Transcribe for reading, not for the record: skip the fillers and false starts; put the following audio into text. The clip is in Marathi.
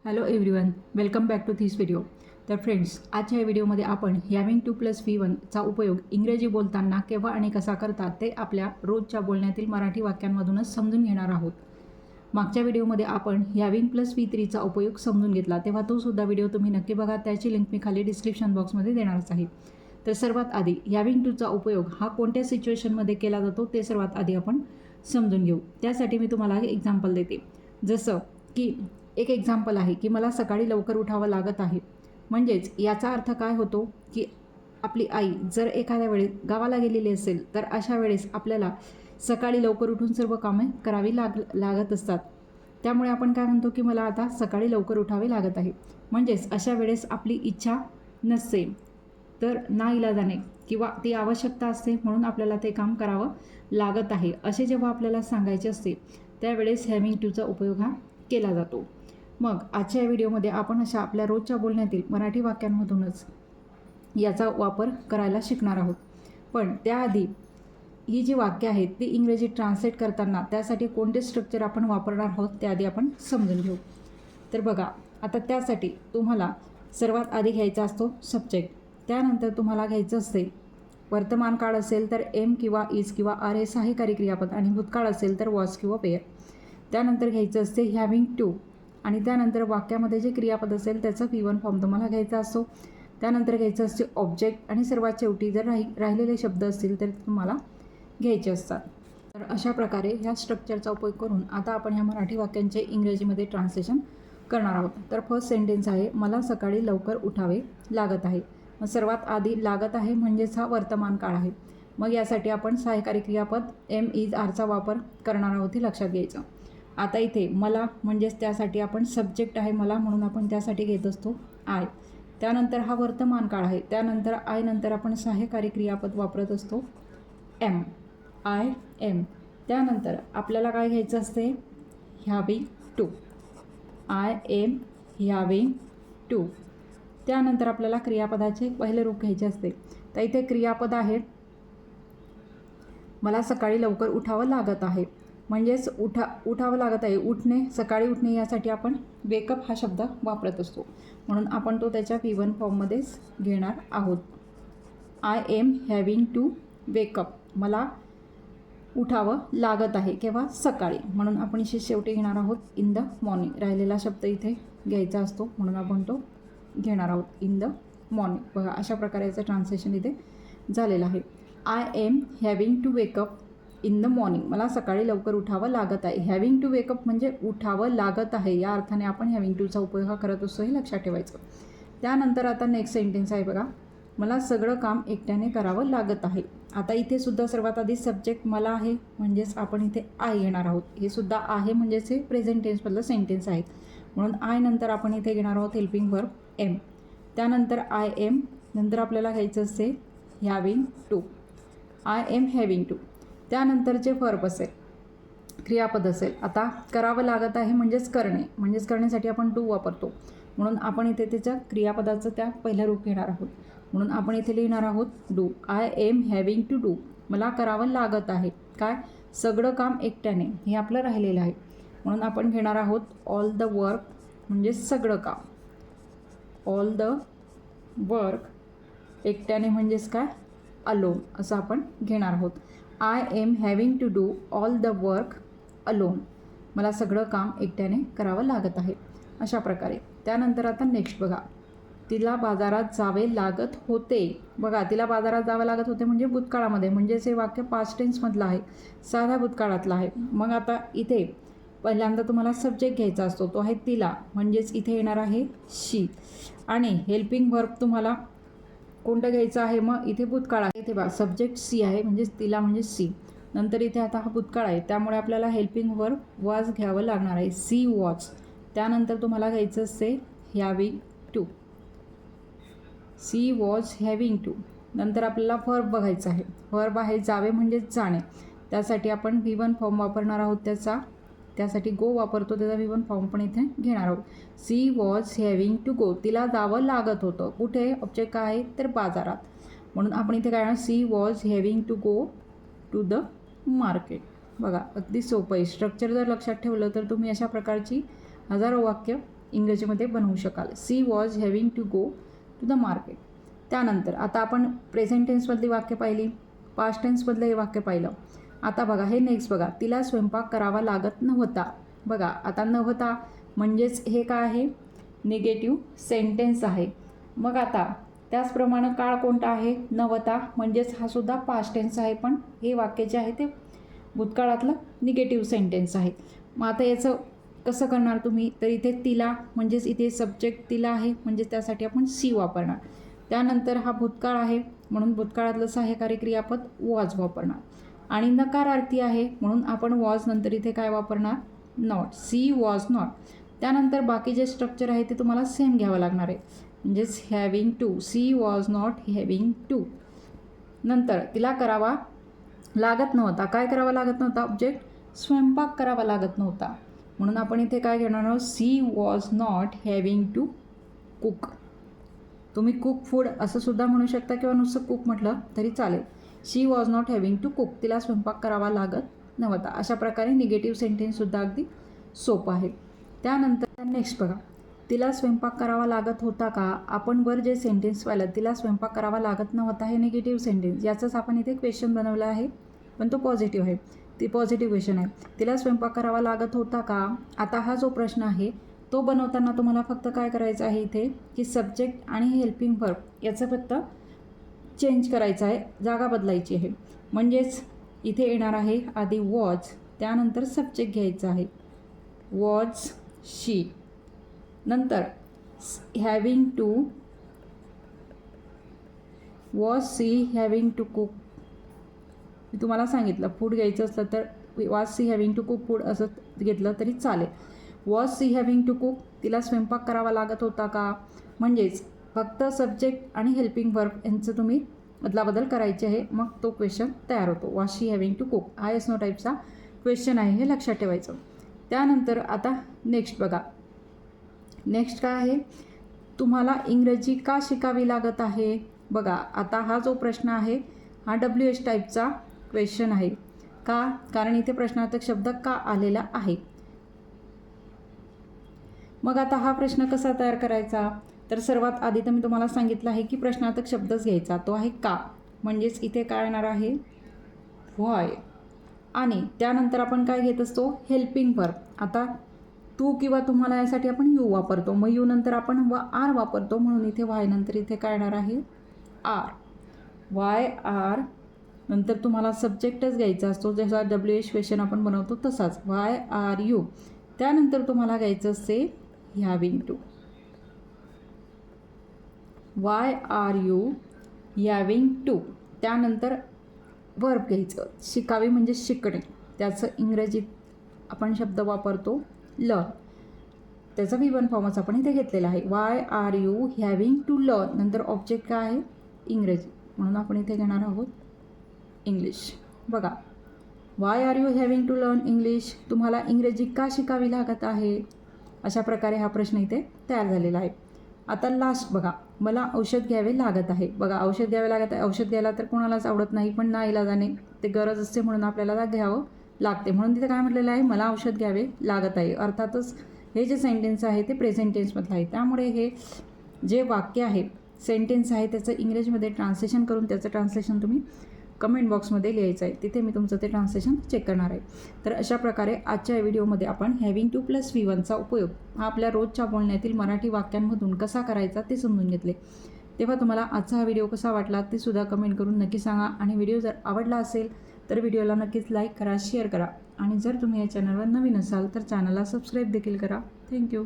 Hello everyone, welcome back to this video. तर फ्रेंड्स, आजच्या या व्हिडिओमध्ये आपण हॅव्हिंग टू प्लस V1 चा उपयोग इंग्रजी बोलताना केव्हा आणि कसा करतात ते आपल्या रोजच्या बोलण्यातील मराठी वाक्यांमधूनच समजून घेणार आहोत. मागच्या व्हिडिओमध्ये आपण हॅव्हिंग प्लस V3 चा उपयोग समजून घेतला, तेव्हा तो सुद्धा व्हिडिओ तुम्ही नक्की बघा. त्याची लिंक मी खाली डिस्क्रिप्शन बॉक्समध्ये देणारच आहे. तर सर्वात आधी हॅव्हिंग टूचा उपयोग हा कोणत्या सिच्युएशनमध्ये केला जातो ते सर्वात आधी आपण समजून घेऊ. त्यासाठी मी तुम्हाला एक एक्झाम्पल देते. जसं की एक एक्झाम्पल आहे की मला सकाळी लवकर उठावं लागत आहे. म्हणजेच याचा अर्थ काय होतो की आपली आई जर एखाद्या वेळेस गावाला गेलेली असेल तर अशा वेळेस आपल्याला सकाळी लवकर उठून सर्व कामे करावी लागत असतात. त्यामुळे आपण काय म्हणतो की मला आता सकाळी लवकर उठावे लागत आहे. म्हणजेच अशा वेळेस आपली इच्छा नसते तर नाईलाजाने किंवा ती आवश्यकता असते म्हणून आपल्याला ते काम करावं लागत आहे असे जेव्हा आपल्याला सांगायचे असते त्यावेळेस हॅव्हिंग टूचा उपयोग हा केला जातो. मग आजच्या व्हिडिओमध्ये आपण अशा आपल्या रोजच्या बोलण्यातील मराठी वाक्यांमधूनच याचा वापर करायला शिकणार आहोत. पण त्याआधी ही जी वाक्य आहेत ती इंग्रजी ट्रान्सलेट करताना त्यासाठी कोणते स्ट्रक्चर आपण वापरणार आहोत त्याआधी आपण समजून घेऊ. तर बघा, आता त्यासाठी तुम्हाला सर्वात आधी घ्यायचा असतो सब्जेक्ट. त्यानंतर तुम्हाला घ्यायचं असते वर्तमान काळ असेल तर एम किंवा इज किंवा आर हे सहाय्यकारी क्रियापद आणि भूतकाळ असेल तर वॉज किंवा वेअर. त्यानंतर घ्यायचं असते हॅव्हिंग टू आणि त्यानंतर वाक्यामध्ये जे क्रियापद असेल त्याचा V1 फॉर्म तुम्हाला घ्यायचा असतो. त्यानंतर घ्यायचं असते ऑब्जेक्ट आणि सर्वात शेवटी जर राहिलेले शब्द असतील तर तुम्हाला घ्यायचे असतात. तर अशा प्रकारे ह्या स्ट्रक्चरचा उपयोग करून आता आपण ह्या मराठी वाक्यांचे इंग्रजीमध्ये ट्रान्सलेशन करणार आहोत. तर फर्स्ट सेंटेन्स आहे, मला सकाळी लवकर उठावे लागत आहे. मग सर्वात आधी लागत आहे म्हणजेच हा वर्तमान काळ आहे. मग यासाठी आपण सहाय्यकारी क्रियापद एम इज आरचा वापर करणार आहोत हे लक्षात घ्यायचं. आता इथे मला म्हणजेच त्यासाठी आपण सब्जेक्ट आहे मला म्हणून आपण त्यासाठी घेत असतो आय. त्यानंतर हा वर्तमान काळ आहे. त्यानंतर आय नंतर आपण सहाय्यकारी क्रियापद वापरत असतो एम, आय एम. त्यानंतर आपल्याला काय घ्यायचं असते having to, I am having to. त्यानंतर आपल्याला क्रियापदाचे पहिले रूप घ्यायचे असते. तर इथे क्रियापद आहे मला सकाळी लवकर उठावं लागत आहे. म्हणजेच उठावं लागत आहे, उठणे, सकाळी उठणे यासाठी आपण वेकअप हा शब्द वापरत असतो म्हणून आपण तो त्याच्या V1 फॉर्ममध्येच घेणार आहोत. I am having to wake up, मला उठावं लागत आहे केव्हा सकाळी म्हणून आपण इथे शेवटी घेणार आहोत इन द मॉर्निंग. राहिलेला शब्द इथे घ्यायचा असतो म्हणून आपण तो घेणार आहोत इन द मॉर्निंग. बघा, अशा प्रकारे याचं ट्रान्सलेशन इथे झालेलं आहे. I am having to wake up in the morning, मला सकाळी लवकर उठावं लागत आहे. हॅव्हिंग टू वेकअप म्हणजे उठावं लागत आहे या अर्थाने आपण हॅव्हिंग टूचा उपयोग हा करत असतो हे लक्षात ठेवायचं. त्यानंतर आता नेक्स्ट सेंटेन्स आहे बघा, मला सगळं काम एकट्याने करावं लागत आहे. आता इथे सुद्धा सर्वात आधी सब्जेक्ट मला आहे म्हणजेच आपण इथे आय घेणार आहोत. हे सुद्धा आहे म्हणजेच हे प्रेझेंट टेन्समधलं सेंटेन्स आहेत म्हणून आय नंतर आपण इथे घेणार आहोत हेल्पिंग वर्ब एम. त्यानंतर आय एम नंतर आपल्याला घ्यायचं असते having to, I am having to. त्यानंतर जे वर्ब असेल क्रियापद असेल, आता करावं लागत आहे म्हणजेच करणे, म्हणजेच करण्यासाठी आपण डू वापरतो म्हणून आपण इथे त्याच्या क्रियापदाचं त्या पहिलं रूप घेणार आहोत म्हणून आपण इथे लिहिणार आहोत do. I am having to do, मला करावं लागत आहे काय सगळं काम एकट्याने, हे आपलं राहिलेलं आहे म्हणून आपण घेणार आहोत ऑल द वर्क म्हणजे सगळं काम. ऑल द वर्क एकट्याने म्हणजेच काय अलोन असं आपण घेणार आहोत. I am having to do all the work alone, मला सगळं काम एकट्याने करावं लागत आहे अशा प्रकारे. त्यानंतर आता नेक्स्ट बघा, तिला बाजारात जावे लागत होते. बघा, तिला बाजारात जावं लागत होते म्हणजे भूतकाळामध्ये, म्हणजेच हे वाक्य पास्ट टेन्समधलं आहे, साध्या भूतकाळातलं आहे. मग आता इथे पहिल्यांदा तुम्हाला सब्जेक्ट घ्यायचा असतो, तो आहे तिला, म्हणजेच इथे येणार आहे शी. आणि हेल्पिंग वर्ब तुम्हाला कोणतं घ्यायचं आहे, मग इथे भूतकाळ आहे. इथे बघा सब्जेक्ट सी आहे म्हणजेच तिला म्हणजे सी. नंतर इथे आता हा भूतकाळ आहे त्यामुळे आपल्याला हेल्पिंग वर्ब वॉज घ्यावं लागणार आहे, सी वॉज. त्यानंतर तुम्हाला घ्यायचं असते having to, she was having to. नंतर आपल्याला वर्ब बघायचं आहे, वर्ब आहे जावे म्हणजेच जाणे, त्यासाठी आपण V1 फॉर्म वापरणार आहोत. त्यासाठी गो वापरतो त्याचा V1 फॉर्म पण इथे घेणार आहोत. She was having to go, तिला जावं लागत होतं कुठे, ऑब्जेक्ट काय आहे तर बाजारात म्हणून आपण इथे काय she was having to go to the market. बघा, अगदी सोपं आहे. स्ट्रक्चर जर लक्षात ठेवलं तर तुम्ही अशा प्रकारची हजारो वाक्य इंग्रजीमध्ये बनवू शकाल. She was having to go to the market. त्यानंतर आता आपण प्रेझेंट टेन्समधली वाक्य पाहिली, पास्ट टेन्समधलं हे वाक्य पाहिलं. आता बघा हे नेक्स्ट बघा, तिला स्वयंपाक करावा लागत नव्हता. बघा आता नव्हता म्हणजेच हे काय आहे, निगेटिव्ह सेंटेन्स आहे. मग आता त्याचप्रमाणे काळ कोणता आहे, नव्हता, म्हणजेच हा सुद्धा पास्ट टेन्स आहे, पण हे वाक्य जे आहे ते भूतकाळातलं निगेटिव्ह सेंटेन्स आहे. मग आता याचं कसं करणार तुम्ही, तर इथे तिला म्हणजेच इथे सब्जेक्ट तिला आहे, म्हणजे त्यासाठी आपण सी वापरणार. त्यानंतर हा भूतकाळ आहे म्हणून भूतकाळातलं सहाय्यकारी क्रियापद वॉज वापरणार. आणि नकारार्थी आहे म्हणून आपण वॉज नंतर इथे काय वापरणार, नॉट. C was not. त्यानंतर बाकी जे स्ट्रक्चर आहे ते तुम्हाला सेम घ्यावं लागणार आहे, म्हणजेच having to. She was not having to. नंतर तिला करावा लागत नव्हता. काय करावा लागत नव्हता, ऑब्जेक्ट स्वयंपाक करावा लागत नव्हता, म्हणून आपण इथे काय घेणार आहोत, she was not having to cook. तुम्ही कुक फूड असं सुद्धा म्हणू शकता किंवा नुसतं कुक म्हटलं तरी चालेल. She was not having to cook. तिला स्वयंपाक करावा लागत नव्हता. अशा प्रकारे निगेटिव्ह सेंटेन्ससुद्धा अगदी सोपं आहे. त्यानंतर नेक्स्ट बघा, तिला स्वयंपाक करावा लागत होता का. आपण वर जे सेंटेन्स पाहिलं, तिला स्वयंपाक करावा लागत नव्हता, हे निगेटिव्ह सेंटेन्स. याचंच आपण इथे क्वेश्चन बनवलं आहे, पण तो पॉझिटिव्ह आहे. ती पॉझिटिव्ह क्वेश्चन आहे. तिला स्वयंपाक करावा लागत होता का. आता हा जो प्रश्न आहे तो बनवताना तुम्हाला फक्त काय करायचं आहे इथे, की सब्जेक्ट आणि हेल्पिंग वर्ब याचं फक्त चेंज करायचं आहे, जागा बदलायची आहे. म्हणजेच इथे येणार आहे आधी वॉज, त्यानंतर सब्जेक्ट घ्यायचं आहे, वॉज शी. नंतर having to, was she having to cook. मी तुम्हाला सांगितलं फूड घ्यायचं असलं तर was she having to cook food असं घेतलं तरी चालेल. Was she having to cook. तिला स्वयंपाक करावा लागत होता का, म्हणजेच फक्त सब्जेक्ट आणि हेल्पिंग वर्ब यांचं तुम्ही अदलाबदल करायचे आहे, मग तो क्वेश्चन तयार होतो. Was she having to cook हा येस नो टाईपचा क्वेश्चन आहे, हे लक्षात ठेवायचं. त्यानंतर आता नेक्स्ट बघा, नेक्स्ट काय आहे, तुम्हाला इंग्रजी का शिकावी लागत आहे. बघा आता हा जो प्रश्न आहे हा WH टाईपचा क्वेश्चन आहे. का, कारण इथे प्रश्नार्थक शब्द का आलेला आहे. मग आता हा प्रश्न कसा तयार करायचा, तर सर्वात आधी तर मी तुम्हाला सांगितलं आहे की प्रश्नार्थक शब्दच घ्यायचा, तो आहे का. म्हणजेच इथे काय येणार आहे, व्हाय. आणि त्यानंतर आपण काय घेत असतो, हेल्पिंग वर्ब. आता तू किंवा तुम्हाला यासाठी आपण यू वापरतो, मग यू नंतर आपण आर वापरतो, म्हणून इथे व्हाय नंतर इथे काय येणार आहे, आर. वाय आर नंतर तुम्हाला सब्जेक्टच घ्यायचा असतो, जसा WH क्वेश्चन आपण बनवतो तसाच, वाय आर यू. त्यानंतर तुम्हाला घ्यायचं असते having to. Why are you having to. त्यानंतर वर्ब घ्यायचं, शिकावी म्हणजे शिकणे, त्याचं इंग्रजीत आपण शब्द वापरतो लर्न. त्याचा V1 फॉर्मच आपण इथे घेतलेला आहे. Why are you having to learn. नंतर ऑब्जेक्ट काय आहे, इंग्रजी, म्हणून आपण इथे घेणार आहोत इंग्लिश. बघा, why are you having to learn English. तुम्हाला इंग्रजी का शिकावी लागत आहे. अशा प्रकारे हा प्रश्न इथे तयार झालेला आहे. आता लास्ट बघा, मला औषध घ्यावे लागत आहे. बघा औषध घ्यावे लागत आहे, औषध घ्यायला तर कोणालाच आवडत नाही, पण नाईलाजाने ते गरज असते म्हणून आपल्याला घ्यावं लागते, म्हणून तिथे काय म्हटलेलं आहे, मला औषध घ्यावे लागत आहे. अर्थातच हे जे सेंटेन्स आहे ते प्रेझेंट टेन्समधलं आहे, त्यामुळे हे जे वाक्य आहे सेंटेन्स आहे त्याचं इंग्रजीमध्ये ट्रान्सलेशन करून त्याचं ट्रान्सलेशन तुम्ही कमेंट बॉक्समध्ये लिहायचं आहे, तिथे मी तुमचं ते ट्रान्सलेशन चेक करणार आहे. तर अशा प्रकारे आजच्या व्हिडिओमध्ये आपण हॅविंग टू प्लस V1चा उपयोग हा आपल्या रोजच्या बोलण्यातील मराठी वाक्यांमधून कसा करायचा ते समजून घेतले. तेव्हा तुम्हाला आजचा हा व्हिडिओ कसा वाटला ते सुद्धा कमेंट करून नक्की सांगा. आणि व्हिडिओ जर आवडला असेल तर व्हिडिओला नक्कीच लाईक करा, शेअर करा, आणि जर तुम्ही या चॅनलवर नवीन असाल तर चॅनलला सबस्क्राईब देखील करा. थँक्यू.